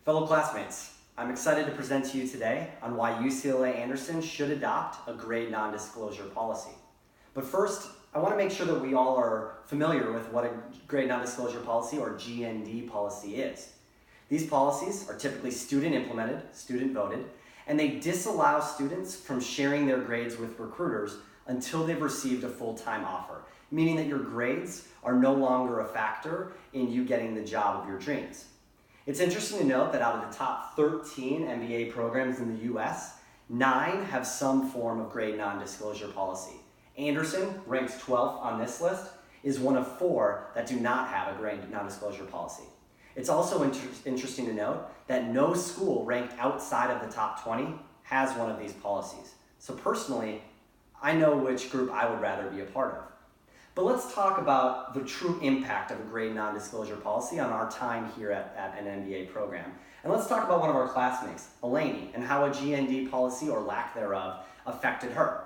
Fellow classmates, I'm excited to present to you today on why UCLA Anderson should adopt a grade non-disclosure policy. But first, I want to make sure that we all are familiar with what a grade non-disclosure policy or GND policy is. These policies are typically student implemented, student voted, and they disallow students from sharing their grades with recruiters until they've received a full-time offer, meaning that your grades are no longer a factor in you getting the job of your dreams. It's interesting to note that out of the top 13 MBA programs in the US, 9 have some form of grade non-disclosure policy. Anderson, ranked 12th on this list, is one of 4 that do not have a grade non-disclosure policy. It's also interesting to note that no school ranked outside of the top 20 has one of these policies. So personally, I know which group I would rather be a part of. But let's talk about the true impact of a grade non-disclosure policy on our time here at an MBA program. And let's talk about one of our classmates, Eleni, and how a GND policy or lack thereof affected her.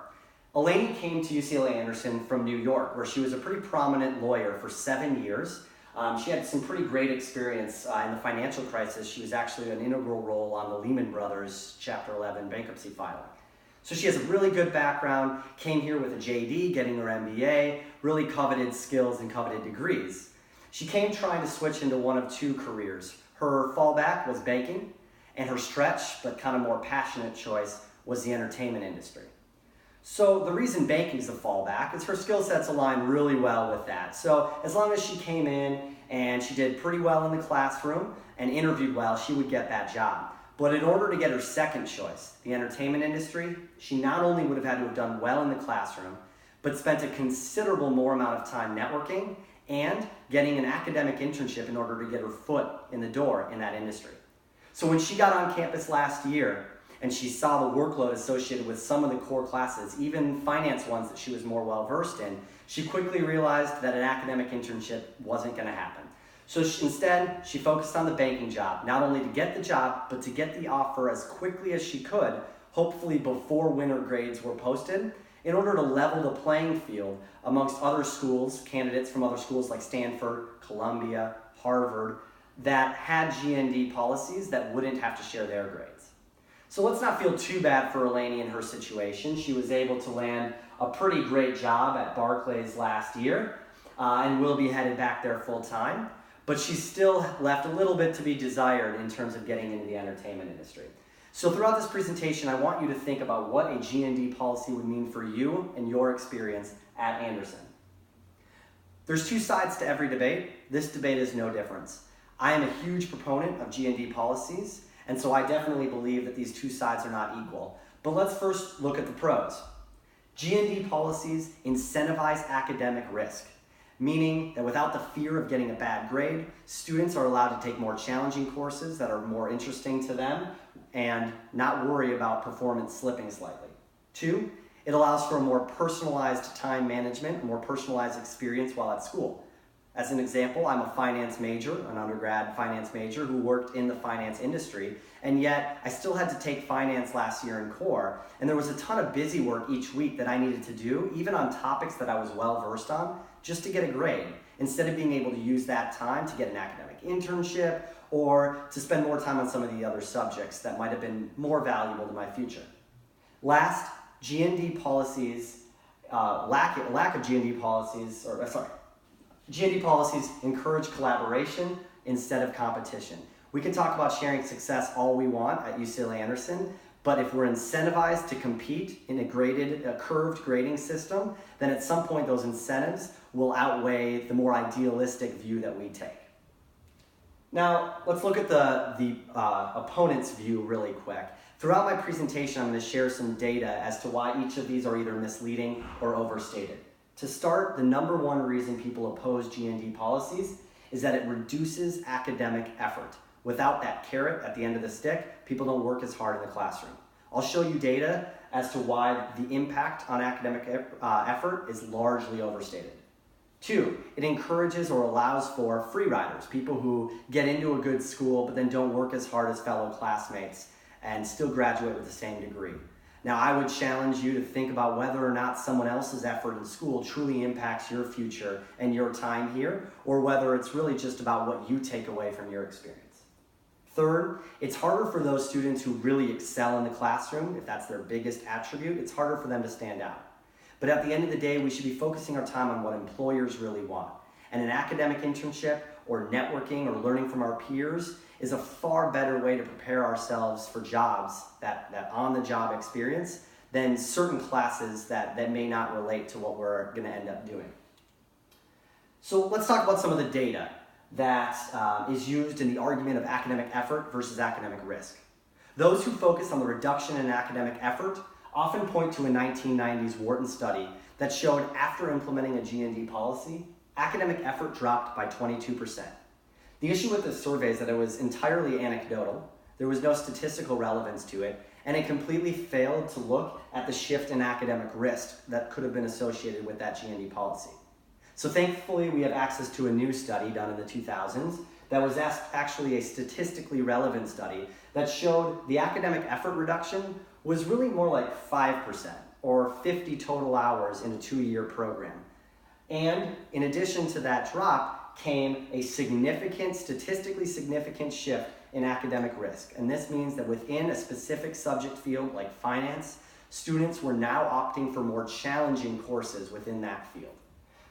Eleni came to UCLA Anderson from New York, where she was a pretty prominent lawyer for 7 years. She had some pretty great experience in the financial crisis. She was actually an integral role on the Lehman Brothers Chapter 11 bankruptcy filing. So she has a really good background, came here with a JD, getting her MBA, really coveted skills and coveted degrees. She came trying to switch into one of 2 careers. Her fallback was banking, and her stretch, but kind of more passionate choice, was the entertainment industry. So the reason banking is the fallback is her skill sets align really well with that. So as long as she came in and she did pretty well in the classroom and interviewed well, she would get that job. But in order to get her second choice, the entertainment industry, she not only would have had to have done well in the classroom, but spent a considerable more amount of time networking and getting an academic internship in order to get her foot in the door in that industry. So when she got on campus last year and she saw the workload associated with some of the core classes, even finance ones that she was more well versed in, she quickly realized that an academic internship wasn't going to happen. So instead, she focused on the banking job, not only to get the job, but to get the offer as quickly as she could, hopefully before winter grades were posted, in order to level the playing field amongst other schools, candidates from other schools like Stanford, Columbia, Harvard, that had GND policies that wouldn't have to share their grades. So let's not feel too bad for Eleni in her situation. She was able to land a pretty great job at Barclays last year and will be headed back there full time. But she's still left a little bit to be desired in terms of getting into the entertainment industry. So throughout this presentation, I want you to think about what a GND policy would mean for you and your experience at Anderson. There's 2 sides to every debate. This debate is no difference. I am a huge proponent of GND policies, and so I definitely believe that these 2 sides are not equal. But let's first look at the pros. GND policies incentivize academic risk, meaning that without the fear of getting a bad grade, students are allowed to take more challenging courses that are more interesting to them and not worry about performance slipping slightly. 2, it allows for a more personalized time management, a more personalized experience while at school. As an example, I'm a finance major, an undergrad finance major who worked in the finance industry, and yet I still had to take finance last year in core, and there was a ton of busy work each week that I needed to do, even on topics that I was well versed on, just to get a grade, instead of being able to use that time to get an academic internship or to spend more time on some of the other subjects that might have been more valuable to my future. Last, GND policies, lack of GND policies, GND policies encourage collaboration instead of competition. We can talk about sharing success all we want at UCLA Anderson, but if we're incentivized to compete in a curved grading system, then at some point those incentives will outweigh the more idealistic view that we take. Now, let's look at the opponent's view really quick. Throughout my presentation, I'm going to share some data as to why each of these are either misleading or overstated. To start, the number 1 reason people oppose GND policies is that it reduces academic effort. Without that carrot at the end of the stick, people don't work as hard in the classroom. I'll show you data as to why the impact on academic effort is largely overstated. 2, it encourages or allows for free riders, people who get into a good school but then don't work as hard as fellow classmates and still graduate with the same degree. Now, I would challenge you to think about whether or not someone else's effort in school truly impacts your future and your time here, or whether it's really just about what you take away from your experience. Third, it's harder for those students who really excel in the classroom, if that's their biggest attribute, it's harder for them to stand out. But at the end of the day, we should be focusing our time on what employers really want. And an academic internship or networking or learning from our peers is a far better way to prepare ourselves for jobs, that on-the-job experience, than certain classes that may not relate to what we're going to end up doing. So let's talk about some of the data that is used in the argument of academic effort versus academic risk. Those who focus on the reduction in academic effort often point to a 1990s Wharton study that showed after implementing a GND policy, academic effort dropped by 22%. The issue with this survey is that it was entirely anecdotal, there was no statistical relevance to it, and it completely failed to look at the shift in academic risk that could have been associated with that GND policy. So thankfully, we have access to a new study done in the 2000s that was actually a statistically relevant study that showed the academic effort reduction was really more like 5% or 50 total hours in a 2-year program. And in addition to that drop came a statistically significant shift in academic risk. And this means that within a specific subject field like finance, students were now opting for more challenging courses within that field.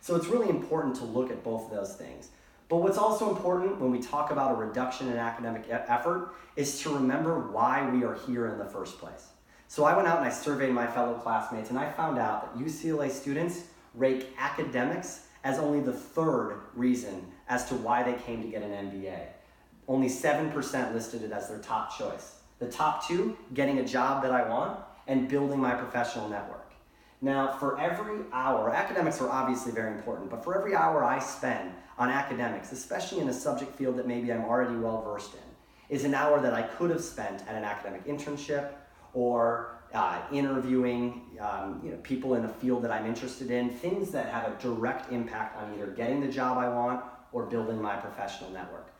So it's really important to look at both of those things. But what's also important when we talk about a reduction in academic effort is to remember why we are here in the first place. So I went out and I surveyed my fellow classmates and I found out that UCLA students rate academics as only the third reason as to why they came to get an MBA. Only 7% listed it as their top choice. The top two, getting a job that I want and building my professional network. Now, for every hour, academics are obviously very important, but for every hour I spend on academics, especially in a subject field that maybe I'm already well versed in, is an hour that I could have spent at an academic internship or interviewing people in a field that I'm interested in, things that have a direct impact on either getting the job I want or building my professional network.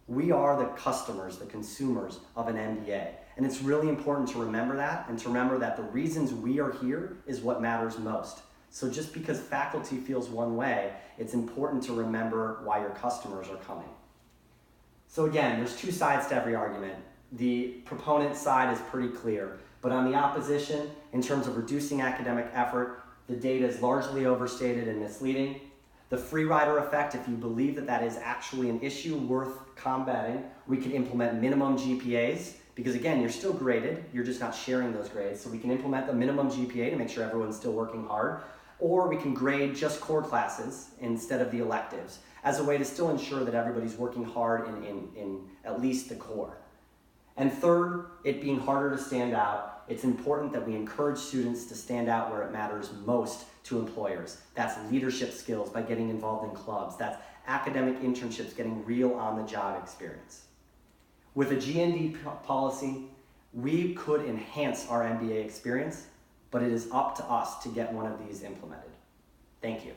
We are the customers, the consumers of an MBA. And it's really important to remember that and to remember that the reasons we are here is what matters most. So just because faculty feels one way, it's important to remember why your customers are coming. So again, there's two sides to every argument. The proponent side is pretty clear, but on the opposition, in terms of reducing academic effort, the data is largely overstated and misleading. The free rider effect, if you believe that that is actually an issue worth combating, we can implement minimum GPAs, because again, you're still graded, you're just not sharing those grades. So we can implement the minimum GPA to make sure everyone's still working hard, or we can grade just core classes instead of the electives as a way to still ensure that everybody's working hard in at least the core. And third, it being harder to stand out, it's important that we encourage students to stand out where it matters most to employers. That's leadership skills by getting involved in clubs. That's academic internships, getting real on-the-job experience. With a GND policy, we could enhance our MBA experience, but it is up to us to get one of these implemented. Thank you.